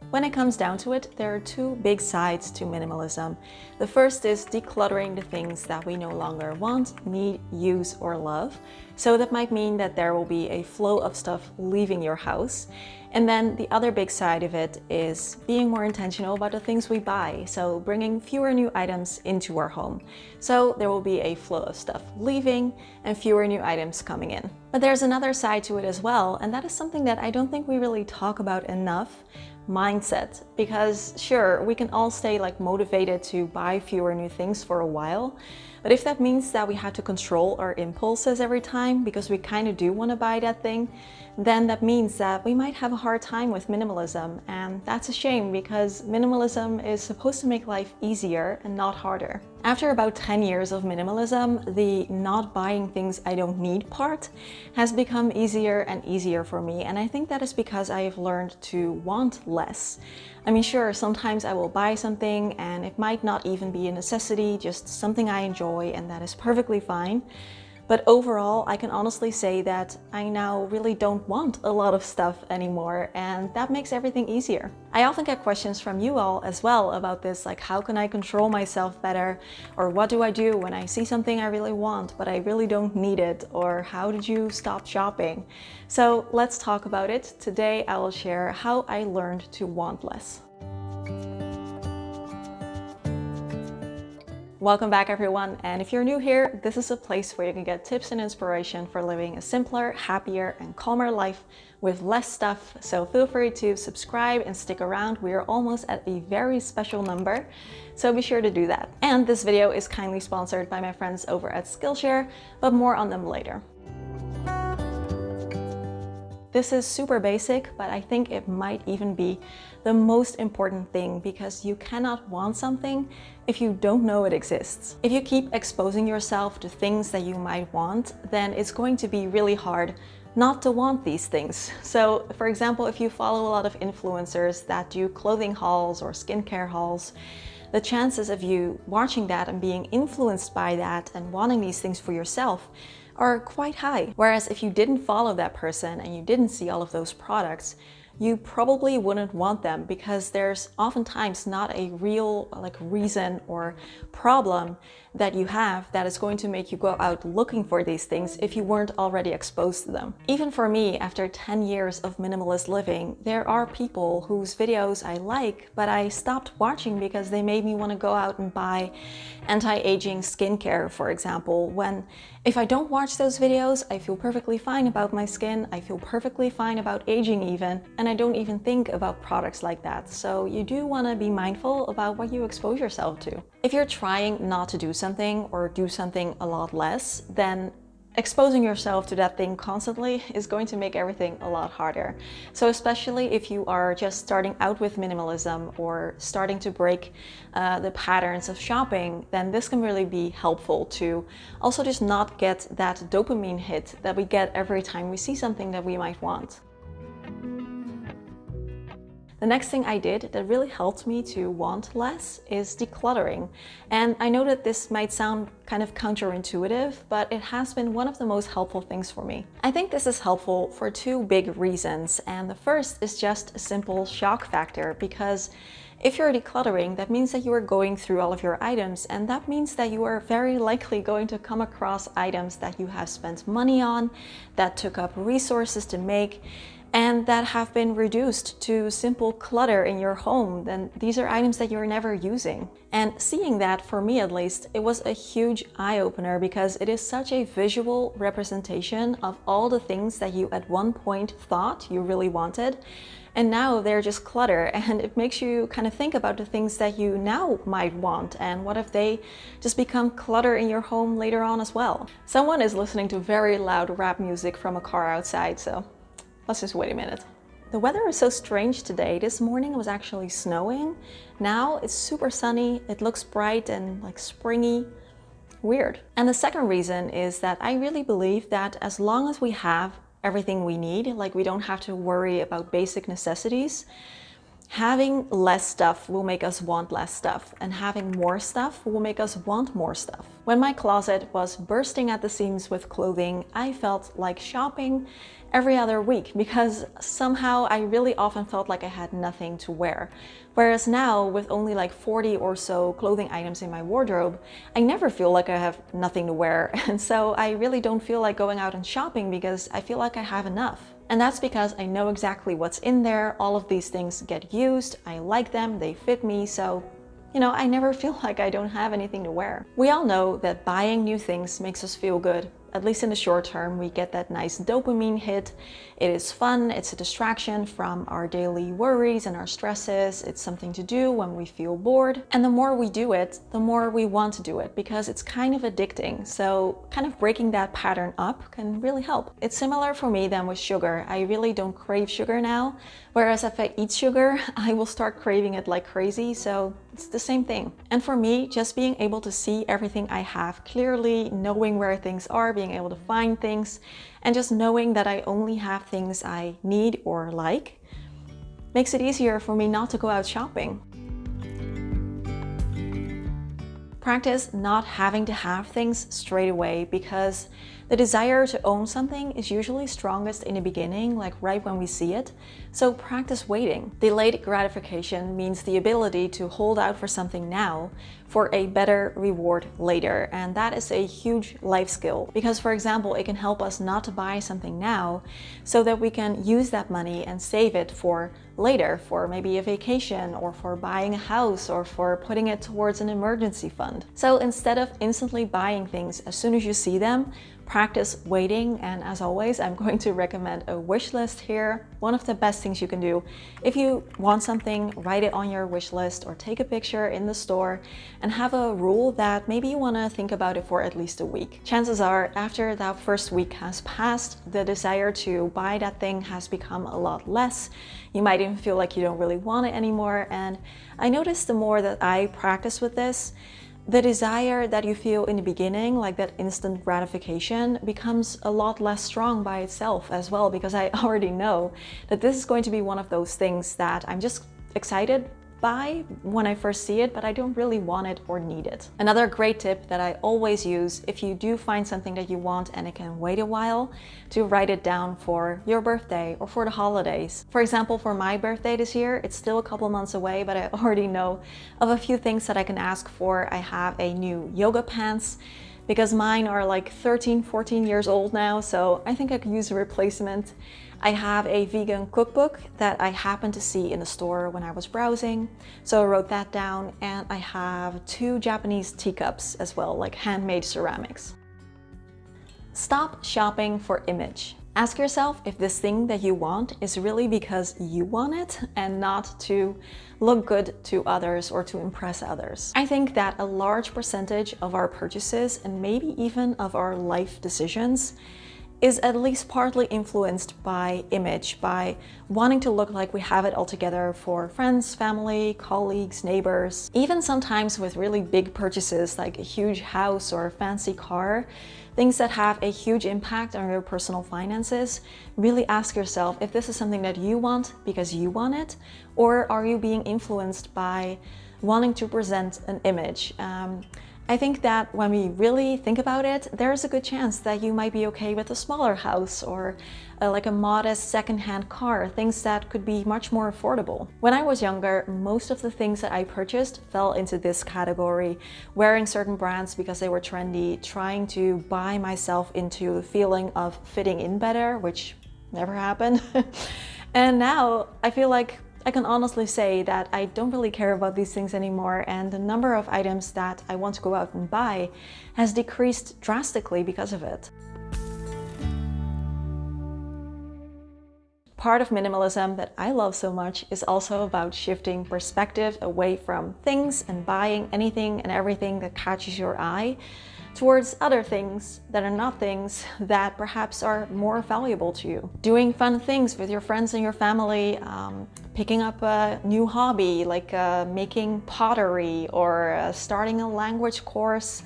When it comes down to it, there are two big sides to minimalism. The first is decluttering the things that we no longer want, need, use, or love. So that might mean that there will be a flow of stuff leaving your house. And then the other big side of it is being more intentional about the things we buy. So bringing fewer new items into our home. So there will be a flow of stuff leaving and fewer new items coming in. But there's another side to it as well, and that is something that I don't think we really talk about enough. Mindset. Because sure, we can all stay motivated to buy fewer new things for a while, but if that means that we have to control our impulses every time because we kind of do want to buy that thing, then that means that we might have a hard time with minimalism, and that's a shame because minimalism is supposed to make life easier and not harder. After about 10 years of minimalism, the not buying things I don't need part has become easier and easier for me, and I think that is because I have learned to want less. I mean, sure, sometimes I will buy something and it might not even be a necessity, just something I enjoy, and that is perfectly fine. But overall, I can honestly say that I now really don't want a lot of stuff anymore, and that makes everything easier. I often get questions from you all as well about this, like how can I control myself better? Or what do I do when I see something I really want, but I really don't need it? Or how did you stop shopping? So let's talk about it. Today I will share how I learned to want less. Welcome back everyone, and if you're new here, this is a place where you can get tips and inspiration for living a simpler, happier and calmer life with less stuff. So feel free to subscribe and stick around. We are almost at a very special number, so be sure to do that. And this video is kindly sponsored by my friends over at Skillshare, but more on them later. This is super basic, but I think it might even be the most important thing because you cannot want something if you don't know it exists. If you keep exposing yourself to things that you might want, then it's going to be really hard not to want these things. So for example, if you follow a lot of influencers that do clothing hauls or skincare hauls, the chances of you watching that and being influenced by that and wanting these things for yourself are quite high. Whereas if you didn't follow that person and you didn't see all of those products, you probably wouldn't want them because there's oftentimes not a real reason or problem that you have that is going to make you go out looking for these things if you weren't already exposed to them. Even for me, after 10 years of minimalist living, there are people whose videos I like, but I stopped watching because they made me want to go out and buy anti-aging skincare, for example, when if I don't watch those videos, I feel perfectly fine about my skin, I feel perfectly fine about aging even, and I don't even think about products like that. So you do want to be mindful about what you expose yourself to. If you're trying not to do something or do something a lot less, then exposing yourself to that thing constantly is going to make everything a lot harder. So especially if you are just starting out with minimalism or starting to break the patterns of shopping, then this can really be helpful to also just not get that dopamine hit that we get every time we see something that we might want. The next thing I did that really helped me to want less is decluttering. And I know that this might sound kind of counterintuitive, but it has been one of the most helpful things for me. I think this is helpful for two big reasons. And the first is just a simple shock factor, because if you're decluttering, that means that you are going through all of your items, and that means that you are very likely going to come across items that you have spent money on, that took up resources to make, and that have been reduced to simple clutter in your home. Then these are items that you're never using. And seeing that, for me at least, it was a huge eye-opener because it is such a visual representation of all the things that you at one point thought you really wanted. And now they're just clutter, and it makes you kind of think about the things that you now might want and what if they just become clutter in your home later on as well. Someone is listening to very loud rap music from a car outside, so let's just wait a minute. The weather is so strange today. This morning it was actually snowing. Now it's super sunny. It looks bright and springy. Weird. And the second reason is that I really believe that as long as we have everything we need, we don't have to worry about basic necessities, having less stuff will make us want less stuff, and having more stuff will make us want more stuff. When my closet was bursting at the seams with clothing, I felt like shopping every other week because somehow I really often felt like I had nothing to wear. Whereas now, with only like 40 or so clothing items in my wardrobe, I never feel like I have nothing to wear. And so I really don't feel like going out and shopping because I feel like I have enough. And that's because I know exactly what's in there. All of these things get used. I like them, they fit me, so I never feel like I don't have anything to wear. We all know that buying new things makes us feel good. At least in the short term, we get that nice dopamine hit. It is fun, it's a distraction from our daily worries and our stresses. It's something to do when we feel bored. And the more we do it, the more we want to do it because it's kind of addicting. So kind of breaking that pattern up can really help. It's similar for me than with sugar. I really don't crave sugar now. Whereas if I eat sugar, I will start craving it like crazy. So it's the same thing. And for me, just being able to see everything I have clearly, knowing where things are, being able to find things, and just knowing that I only have things I need or like, makes it easier for me not to go out shopping. Practice not having to have things straight away because the desire to own something is usually strongest in the beginning, like right when we see it. So practice waiting. Delayed gratification means the ability to hold out for something now for a better reward later. And that is a huge life skill because, for example, it can help us not to buy something now so that we can use that money and save it for later, for maybe a vacation or for buying a house or for putting it towards an emergency fund. So instead of instantly buying things as soon as you see them, practice waiting. And as always, I'm going to recommend a wish list here. One of the best things you can do. If you want something, write it on your wish list or take a picture in the store and have a rule that maybe you want to think about it for at least a week. Chances are after that first week has passed, the desire to buy that thing has become a lot less. You might even feel like you don't really want it anymore. And I noticed the more that I practice with this, the desire that you feel in the beginning, like that instant gratification, becomes a lot less strong by itself as well, because I already know that this is going to be one of those things that I'm just excited by when I first see it, but I don't really want it or need it. Another great tip that I always use, if you do find something that you want and it can wait a while, to write it down for your birthday or for the holidays. For example, for my birthday this year, it's still a couple months away, but I already know of a few things that I can ask for. I have a new yoga pants because mine are like 13, 14 years old now, so I think I could use a replacement. I have a vegan cookbook that I happened to see in the store when I was browsing, so I wrote that down, and I have 2 Japanese teacups as well, like handmade ceramics. Stop shopping for image. Ask yourself if this thing that you want is really because you want it and not to look good to others or to impress others. I think that a large percentage of our purchases and maybe even of our life decisions is at least partly influenced by image, by wanting to look like we have it all together for friends, family, colleagues, neighbors. Even sometimes with really big purchases like a huge house or a fancy car, things that have a huge impact on your personal finances, really ask yourself if this is something that you want because you want it, or are you being influenced by wanting to present an image. I think that when we really think about it, there's a good chance that you might be okay with a smaller house or like a modest second-hand car, things that could be much more affordable. When I was younger, most of the things that I purchased fell into this category, wearing certain brands because they were trendy, trying to buy myself into the feeling of fitting in better, which never happened. And now I feel like I can honestly say that I don't really care about these things anymore, and the number of items that I want to go out and buy has decreased drastically because of it. Part of minimalism that I love so much is also about shifting perspective away from things and buying anything and everything that catches your eye towards other things that are not things that perhaps are more valuable to you. Doing fun things with your friends and your family, picking up a new hobby like making pottery or starting a language course.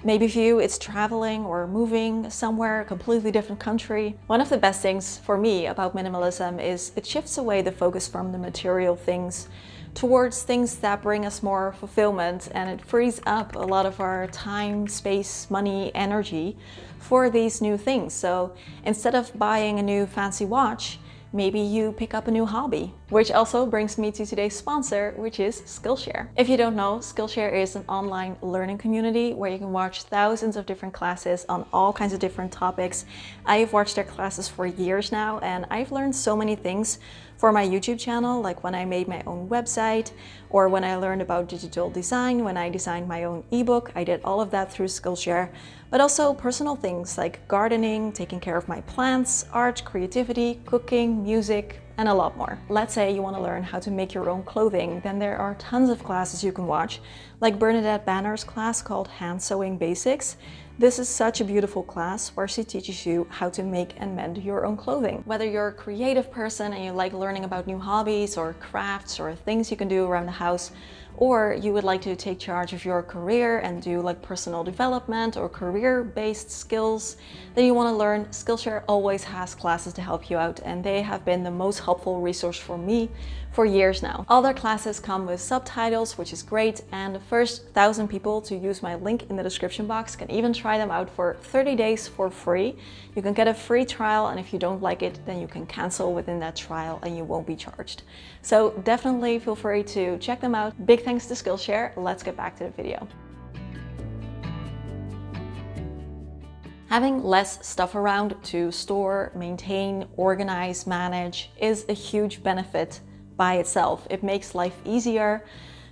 Maybe for you, it's traveling or moving somewhere, a completely different country. One of the best things for me about minimalism is it shifts away the focus from the material things towards things that bring us more fulfillment, and it frees up a lot of our time, space, money, energy for these new things. So instead of buying a new fancy watch, maybe you pick up a new hobby. Which also brings me to today's sponsor, which is Skillshare. If you don't know, Skillshare is an online learning community where you can watch thousands of different classes on all kinds of different topics. I've watched their classes for years now, and I've learned so many things for my YouTube channel, like when I made my own website, or when I learned about digital design, when I designed my own ebook. I did all of that through Skillshare, but also personal things like gardening, taking care of my plants, art, creativity, cooking, music, and a lot more. Let's say you want to learn how to make your own clothing, then there are tons of classes you can watch, like Bernadette Banner's class called Hand Sewing Basics. This is such a beautiful class where she teaches you how to make and mend your own clothing. Whether you're a creative person and you like learning about new hobbies or crafts or things you can do around the house, or you would like to take charge of your career and do like personal development or career-based skills that you want to learn, Skillshare always has classes to help you out, and they have been the most helpful resource for me for years now. All their classes come with subtitles, which is great, and the first 1,000 people to use my link in the description box can even try them out for 30 days for free. You can get a free trial, and if you don't like it, then you can cancel within that trial and you won't be charged. So definitely feel free to check them out. Big thanks to Skillshare. Let's get back to the video. Having less stuff around to store, maintain, organize, manage is a huge benefit by itself. It makes life easier,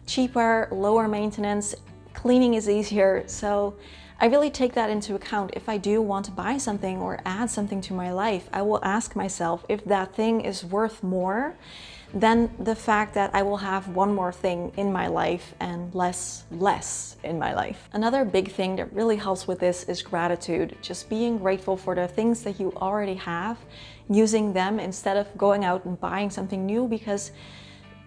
cheaper, lower maintenance, cleaning is easier. So I really take that into account. If I do want to buy something or add something to my life, I will ask myself if that thing is worth more than the fact that I will have one more thing in my life and less in my life. Another big thing that really helps with this is gratitude. Just being grateful for the things that you already have, using them instead of going out and buying something new, because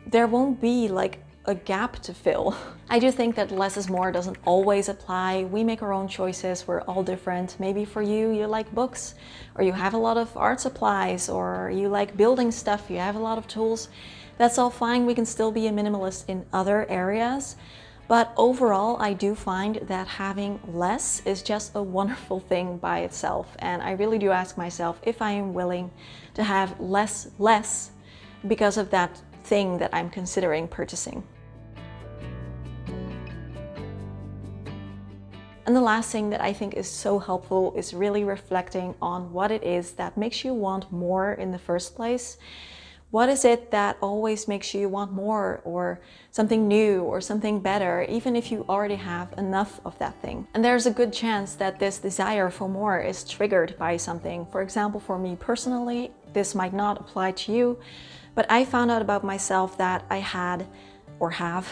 there won't be like a gap to fill. I do think that less is more doesn't always apply. We make our own choices. We're all different. Maybe for you, you like books, or you have a lot of art supplies, or you like building stuff, you have a lot of tools. That's all fine. We can still be a minimalist in other areas. But overall, I do find that having less is just a wonderful thing by itself. And I really do ask myself if I am willing to have less because of that thing that I'm considering purchasing. And the last thing that I think is so helpful is really reflecting on what it is that makes you want more in the first place. What is it that always makes you want more, or something new, or something better, even if you already have enough of that thing? And there's a good chance that this desire for more is triggered by something. For example, for me personally, this might not apply to you, but I found out about myself that I had, or have,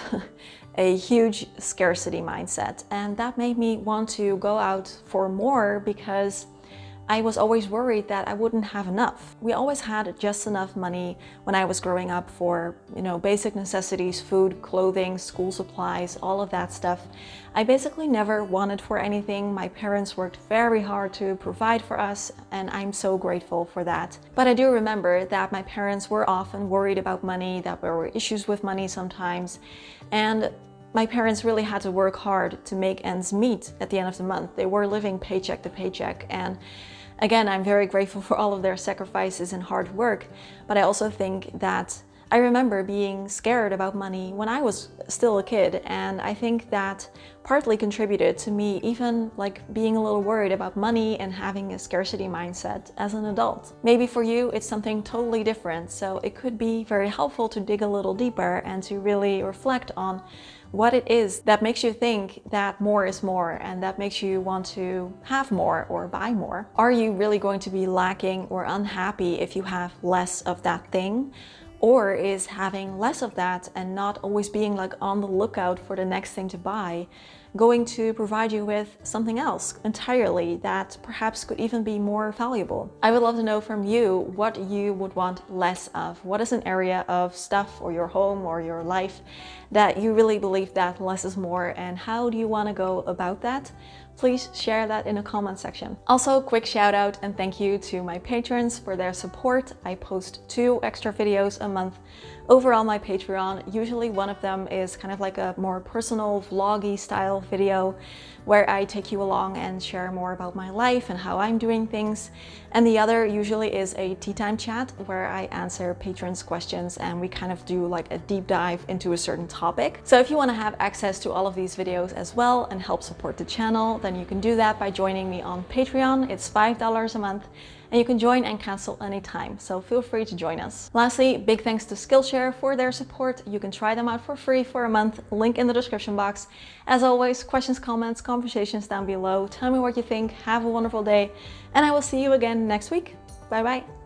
a huge scarcity mindset. And that made me want to go out for more because I was always worried that I wouldn't have enough. We always had just enough money when I was growing up for, basic necessities, food, clothing, school supplies, all of that stuff. I basically never wanted for anything. My parents worked very hard to provide for us, and I'm so grateful for that. But I do remember that my parents were often worried about money, that there were issues with money sometimes, and my parents really had to work hard to make ends meet at the end of the month. They were living paycheck to paycheck, and again, I'm very grateful for all of their sacrifices and hard work, but I also think that I remember being scared about money when I was still a kid, and I think that partly contributed to me even like being a little worried about money and having a scarcity mindset as an adult. Maybe for you it's something totally different, so it could be very helpful to dig a little deeper and to really reflect on what it is that makes you think that more is more and that makes you want to have more or buy more. Are you really going to be lacking or unhappy if you have less of that thing? Or is having less of that and not always being like on the lookout for the next thing to buy going to provide you with something else entirely that perhaps could even be more valuable? I would love to know from you what you would want less of. What is an area of stuff or your home or your life that you really believe that less is more, and how do you want to go about that? please share that in the comment section. Also, quick shout out and thank you to my patrons for their support. I post 2 extra videos a month over on my Patreon. Usually one of them is kind of like a more personal vloggy style video where I take you along and share more about my life and how I'm doing things. And the other usually is a tea time chat where I answer patrons' questions and we kind of do like a deep dive into a certain topic. So if you want to have access to all of these videos as well and help support the channel, then you can do that by joining me on Patreon. It's $5 a month. And you can join and cancel anytime, so feel free to join us. Lastly, big thanks to Skillshare for their support. You can try them out for free for a month, link in the description box. As always, questions, comments, conversations down below. Tell me what you think, have a wonderful day, and I will see you again next week. Bye bye.